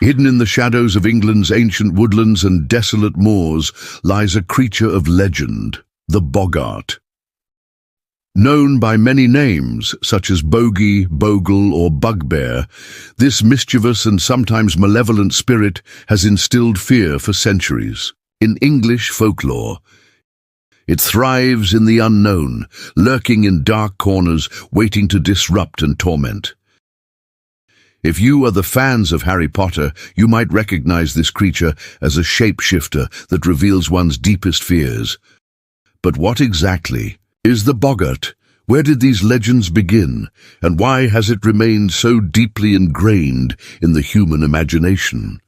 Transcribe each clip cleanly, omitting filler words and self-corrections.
Hidden in the shadows of England's ancient woodlands and desolate moors lies a creature of legend, the Boggart. Known by many names, such as bogey, bogle, or bugbear, this mischievous and sometimes malevolent spirit has instilled fear for centuries. In English folklore, it thrives in the unknown, lurking in dark corners, waiting to disrupt and torment. If you are the fans of Harry Potter, you might recognize this creature as a shapeshifter that reveals one's deepest fears. But what exactly is the Boggart? Where did these legends begin, and why has it remained so deeply ingrained in the human imagination?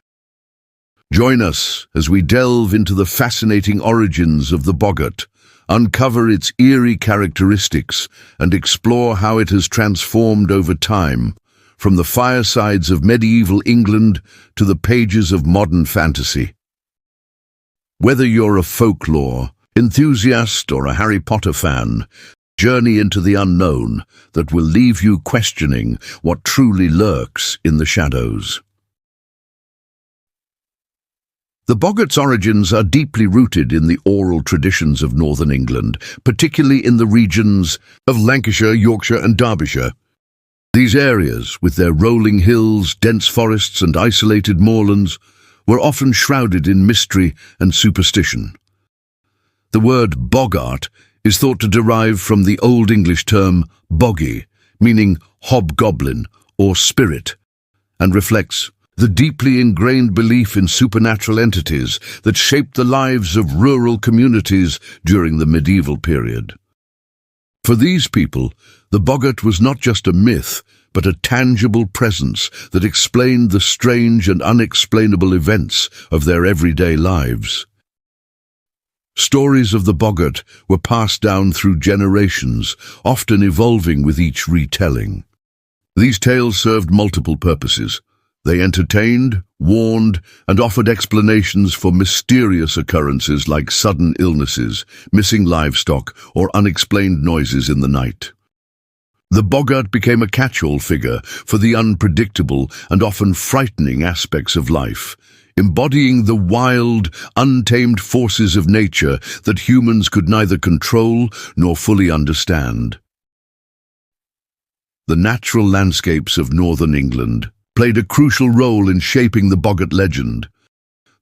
Join us as we delve into the fascinating origins of the Boggart, uncover its eerie characteristics, and explore how it has transformed over time, from the firesides of medieval England to the pages of modern fantasy. Whether you're a folklore enthusiast or a Harry Potter fan, journey into the unknown that will leave you questioning what truly lurks in the shadows. The Boggart's origins are deeply rooted in the oral traditions of northern England, particularly in the regions of Lancashire, Yorkshire and Derbyshire. These areas, with their rolling hills, dense forests and isolated moorlands, were often shrouded in mystery and superstition. The word Boggart is thought to derive from the Old English term boggy, meaning hobgoblin or spirit, and reflects the deeply ingrained belief in supernatural entities that shaped the lives of rural communities during the medieval period. For these people, the Boggart was not just a myth, but a tangible presence that explained the strange and unexplainable events of their everyday lives. Stories of the Boggart were passed down through generations, often evolving with each retelling. These tales served multiple purposes. They entertained, warned, and offered explanations for mysterious occurrences like sudden illnesses, missing livestock, or unexplained noises in the night. The Boggart became a catch-all figure for the unpredictable and often frightening aspects of life, embodying the wild, untamed forces of nature that humans could neither control nor fully understand. The natural landscapes of northern England played a crucial role in shaping the Boggart legend.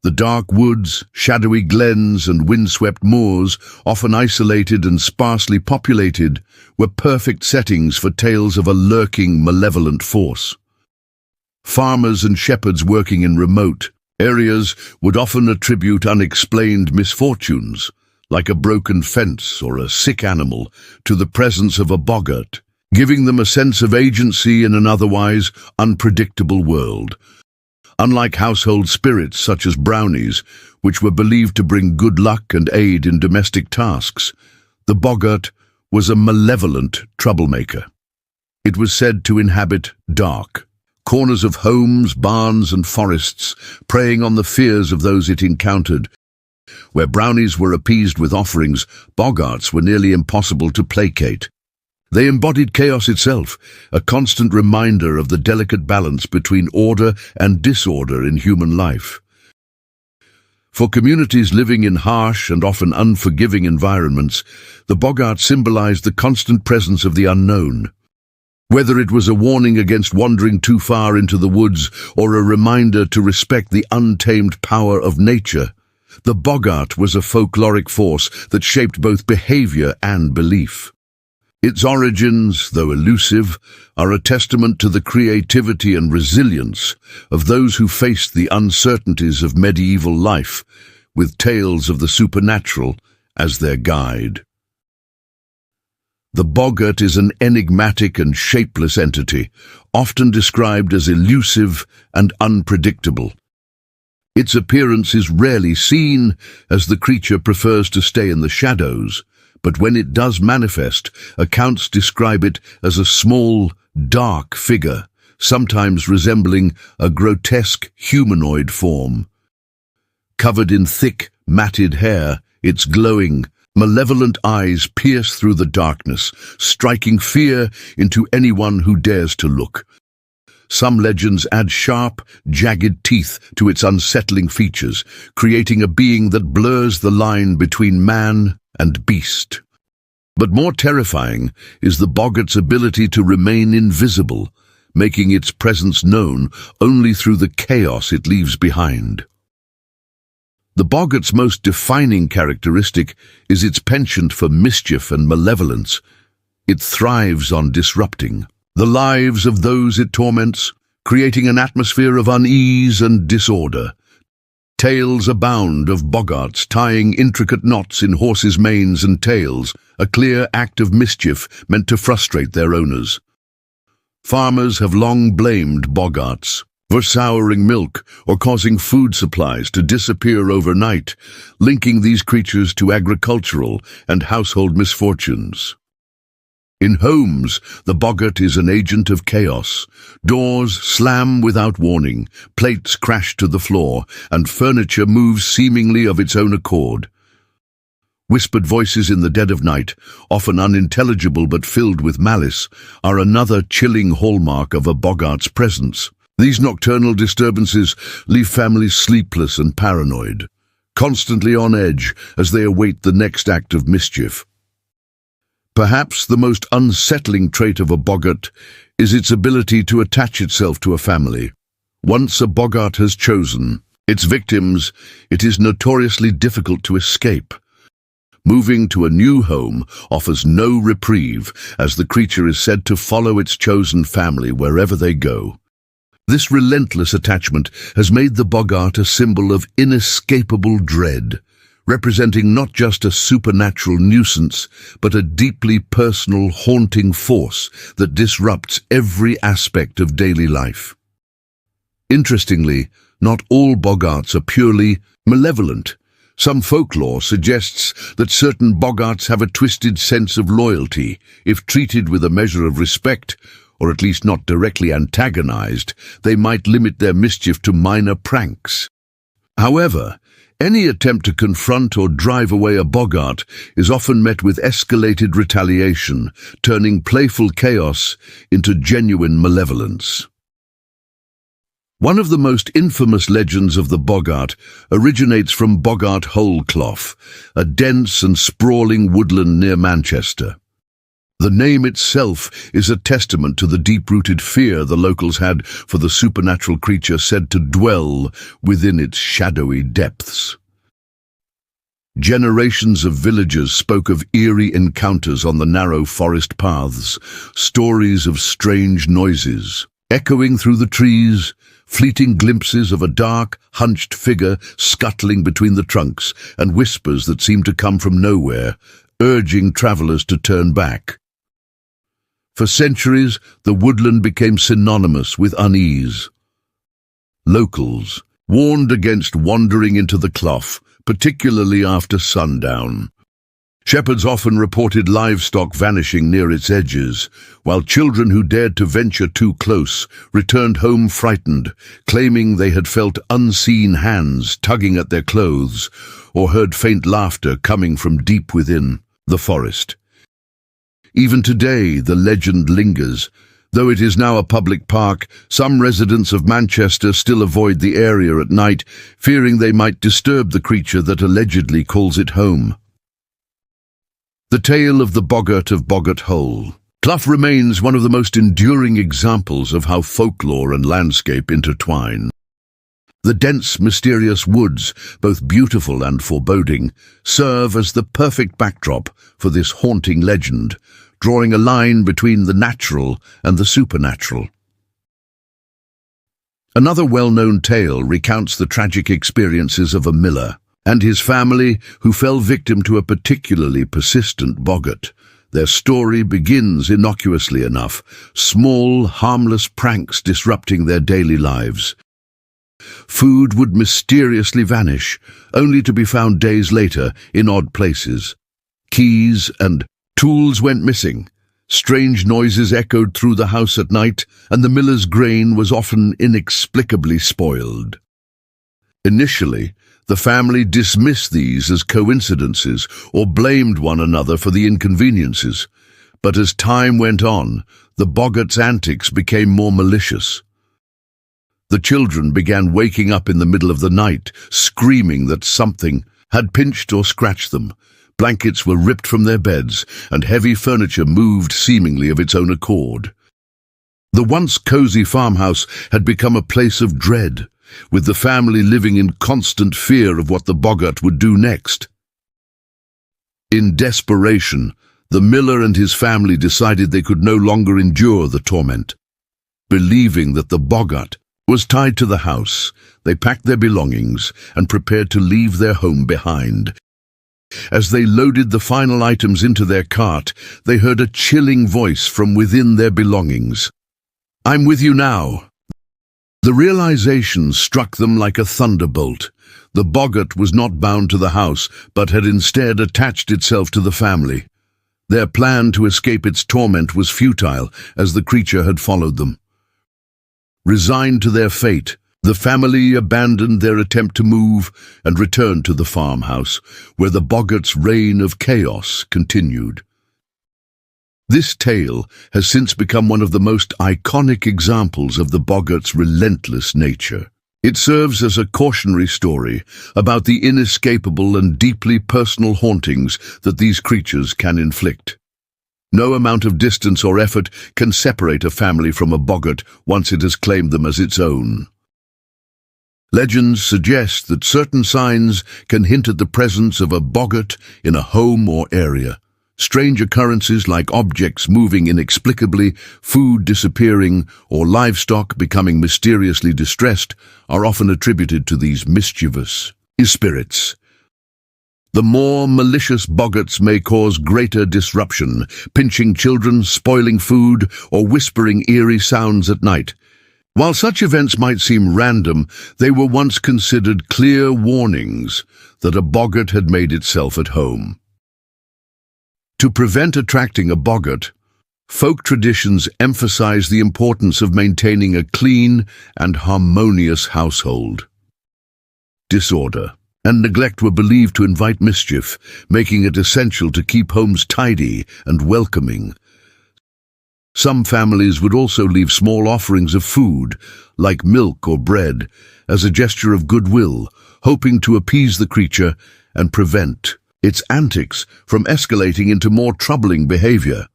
The dark woods, shadowy glens and windswept moors, often isolated and sparsely populated, were perfect settings for tales of a lurking, malevolent force. Farmers and shepherds working in remote areas would often attribute unexplained misfortunes, like a broken fence or a sick animal, to the presence of a Boggart, giving them a sense of agency in an otherwise unpredictable world. Unlike household spirits such as brownies, which were believed to bring good luck and aid in domestic tasks, the Boggart was a malevolent troublemaker. It was said to inhabit dark corners of homes, barns and forests, preying on the fears of those it encountered. Where brownies were appeased with offerings, Boggarts were nearly impossible to placate. They embodied chaos itself, a constant reminder of the delicate balance between order and disorder in human life. For communities living in harsh and often unforgiving environments, the Boggart symbolized the constant presence of the unknown. Whether it was a warning against wandering too far into the woods or a reminder to respect the untamed power of nature, the Boggart was a folkloric force that shaped both behavior and belief. Its origins, though elusive, are a testament to the creativity and resilience of those who faced the uncertainties of medieval life, with tales of the supernatural as their guide. The Boggart is an enigmatic and shapeless entity, often described as elusive and unpredictable. Its appearance is rarely seen, as the creature prefers to stay in the shadows, but when it does manifest, accounts describe it as a small, dark figure, sometimes resembling a grotesque humanoid form. Covered in thick, matted hair, its glowing, malevolent eyes pierce through the darkness, striking fear into anyone who dares to look. Some legends add sharp, jagged teeth to its unsettling features, creating a being that blurs the line between man and beast. But more terrifying is the boggart's ability to remain invisible, making its presence known only through the chaos it leaves behind. The boggart's most defining characteristic is its penchant for mischief and malevolence. It thrives on disrupting the lives of those it torments, creating an atmosphere of unease and disorder. Tales abound of boggarts tying intricate knots in horses' manes and tails, a clear act of mischief meant to frustrate their owners. Farmers have long blamed boggarts for souring milk or causing food supplies to disappear overnight, linking these creatures to agricultural and household misfortunes. In homes, the boggart is an agent of chaos. Doors slam without warning, plates crash to the floor, and furniture moves seemingly of its own accord. Whispered voices in the dead of night, often unintelligible but filled with malice, are another chilling hallmark of a boggart's presence. These nocturnal disturbances leave families sleepless and paranoid, constantly on edge as they await the next act of mischief. Perhaps the most unsettling trait of a boggart is its ability to attach itself to a family. Once a boggart has chosen its victims, it is notoriously difficult to escape. Moving to a new home offers no reprieve, as the creature is said to follow its chosen family wherever they go. This relentless attachment has made the boggart a symbol of inescapable dread, representing not just a supernatural nuisance, but a deeply personal, haunting force that disrupts every aspect of daily life. Interestingly, not all boggarts are purely malevolent. Some folklore suggests that certain boggarts have a twisted sense of loyalty. If treated with a measure of respect, or at least not directly antagonized, they might limit their mischief to minor pranks. However, any attempt to confront or drive away a boggart is often met with escalated retaliation, turning playful chaos into genuine malevolence. One of the most infamous legends of the boggart originates from Boggart-Hole Clough, a dense and sprawling woodland near Manchester. The name itself is a testament to the deep-rooted fear the locals had for the supernatural creature said to dwell within its shadowy depths. Generations of villagers spoke of eerie encounters on the narrow forest paths, stories of strange noises echoing through the trees, fleeting glimpses of a dark, hunched figure scuttling between the trunks, and whispers that seemed to come from nowhere, urging travelers to turn back. For centuries, the woodland became synonymous with unease. Locals warned against wandering into the clough, particularly after sundown. Shepherds often reported livestock vanishing near its edges, while children who dared to venture too close returned home frightened, claiming they had felt unseen hands tugging at their clothes or heard faint laughter coming from deep within the forest. Even today, the legend lingers. Though it is now a public park, some residents of Manchester still avoid the area at night, fearing they might disturb the creature that allegedly calls it home. The tale of the Boggart of Boggart-Hole Clough remains one of the most enduring examples of how folklore and landscape intertwine. The dense, mysterious woods, both beautiful and foreboding, serve as the perfect backdrop for this haunting legend, drawing a line between the natural and the supernatural. Another well-known tale recounts the tragic experiences of a miller and his family who fell victim to a particularly persistent boggart. Their story begins innocuously enough, small, harmless pranks disrupting their daily lives. Food would mysteriously vanish, only to be found days later in odd places. Keys and tools went missing. Strange noises echoed through the house at night, and the miller's grain was often inexplicably spoiled. Initially, the family dismissed these as coincidences or blamed one another for the inconveniences. But as time went on, the boggart's antics became more malicious. The children began waking up in the middle of the night, screaming that something had pinched or scratched them. Blankets were ripped from their beds, and heavy furniture moved seemingly of its own accord. The once cozy farmhouse had become a place of dread, with the family living in constant fear of what the Boggart would do next. In desperation, the miller and his family decided they could no longer endure the torment. Believing that the Boggart was tied to the house, they packed their belongings and prepared to leave their home behind. As they loaded the final items into their cart, they heard a chilling voice from within their belongings. "I'm with you now." The realization struck them like a thunderbolt. The Boggart was not bound to the house, but had instead attached itself to the family. Their plan to escape its torment was futile, as the creature had followed them. Resigned to their fate, the family abandoned their attempt to move and returned to the farmhouse, where the Boggart's reign of chaos continued. This tale has since become one of the most iconic examples of the Boggart's relentless nature. It serves as a cautionary story about the inescapable and deeply personal hauntings that these creatures can inflict. No amount of distance or effort can separate a family from a Boggart once it has claimed them as its own. Legends suggest that certain signs can hint at the presence of a Boggart in a home or area. Strange occurrences like objects moving inexplicably, food disappearing, or livestock becoming mysteriously distressed are often attributed to these mischievous spirits. The more malicious Boggarts may cause greater disruption, pinching children, spoiling food, or whispering eerie sounds at night. While such events might seem random, they were once considered clear warnings that a Boggart had made itself at home. To prevent attracting a Boggart, folk traditions emphasize the importance of maintaining a clean and harmonious household. Disorder and neglect were believed to invite mischief, making it essential to keep homes tidy and welcoming. Some families would also leave small offerings of food, like milk or bread, as a gesture of goodwill, hoping to appease the creature and prevent its antics from escalating into more troubling behavior.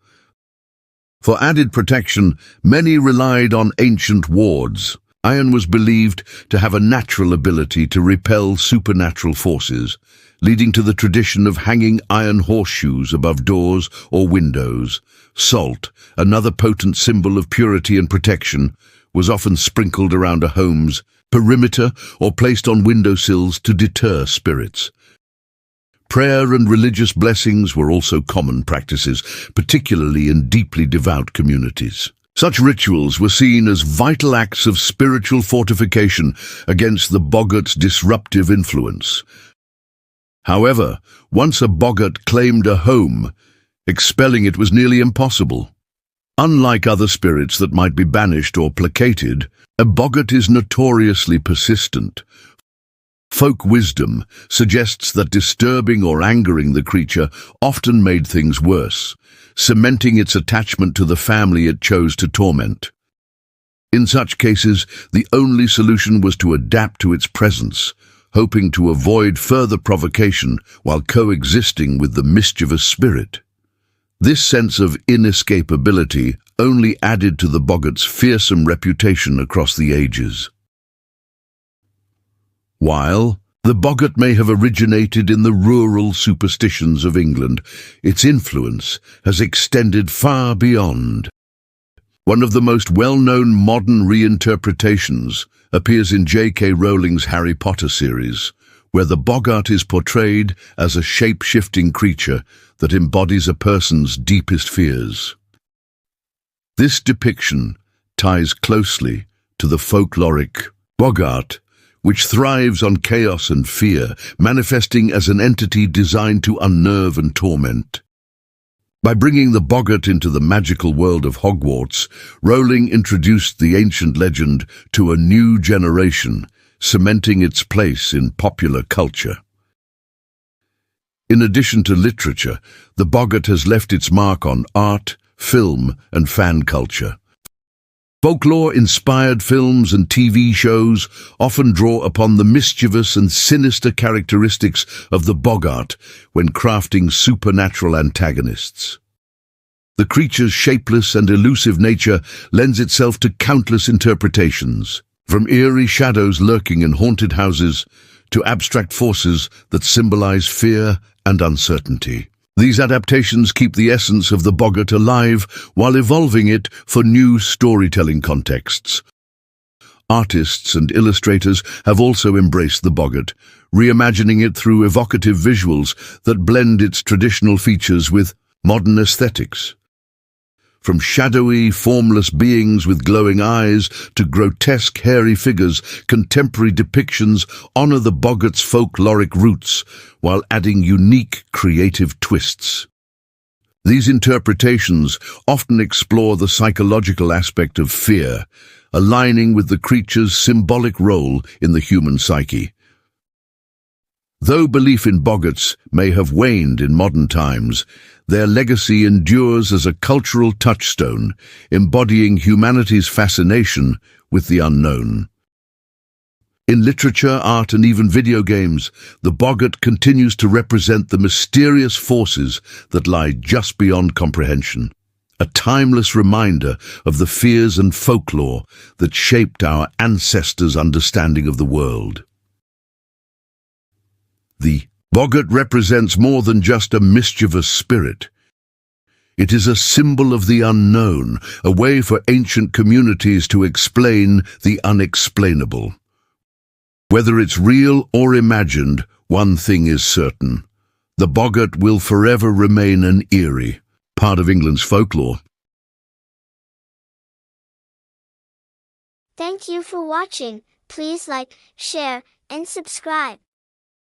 For added protection, many relied on ancient wards. Iron was believed to have a natural ability to repel supernatural forces, leading to the tradition of hanging iron horseshoes above doors or windows. Salt, another potent symbol of purity and protection, was often sprinkled around a home's perimeter or placed on windowsills to deter spirits. Prayer and religious blessings were also common practices, particularly in deeply devout communities. Such rituals were seen as vital acts of spiritual fortification against the Boggart's disruptive influence. However, once a Boggart claimed a home, expelling it was nearly impossible. Unlike other spirits that might be banished or placated, a Boggart is notoriously persistent. Folk wisdom suggests that disturbing or angering the creature often made things worse, cementing its attachment to the family it chose to torment. In such cases, the only solution was to adapt to its presence, hoping to avoid further provocation while coexisting with the mischievous spirit. This sense of inescapability only added to the Boggart's fearsome reputation across the ages. While the Boggart may have originated in the rural superstitions of England, its influence has extended far beyond. One of the most well-known modern reinterpretations appears in J.K. Rowling's Harry Potter series, where the Boggart is portrayed as a shape-shifting creature that embodies a person's deepest fears. This depiction ties closely to the folkloric Boggart, which thrives on chaos and fear, manifesting as an entity designed to unnerve and torment. By bringing the Boggart into the magical world of Hogwarts, Rowling introduced the ancient legend to a new generation, cementing its place in popular culture. In addition to literature, the Boggart has left its mark on art, film, and fan culture. Folklore-inspired films and TV shows often draw upon the mischievous and sinister characteristics of the Boggart when crafting supernatural antagonists. The creature's shapeless and elusive nature lends itself to countless interpretations, from eerie shadows lurking in haunted houses to abstract forces that symbolize fear and uncertainty. These adaptations keep the essence of the Boggart alive while evolving it for new storytelling contexts. Artists and illustrators have also embraced the Boggart, reimagining it through evocative visuals that blend its traditional features with modern aesthetics. From shadowy, formless beings with glowing eyes to grotesque, hairy figures, contemporary depictions honor the Boggart's folkloric roots while adding unique, creative twists. These interpretations often explore the psychological aspect of fear, aligning with the creature's symbolic role in the human psyche. Though belief in Boggarts may have waned in modern times, their legacy endures as a cultural touchstone, embodying humanity's fascination with the unknown. In literature, art, and even video games, the Boggart continues to represent the mysterious forces that lie just beyond comprehension, a timeless reminder of the fears and folklore that shaped our ancestors' understanding of the world. The Boggart represents more than just a mischievous spirit. It is a symbol of the unknown, a way for ancient communities to explain the unexplainable. Whether it's real or imagined, one thing is certain. The Boggart will forever remain an eerie, part of England's folklore. Thank you for watching. Please like, share, and subscribe.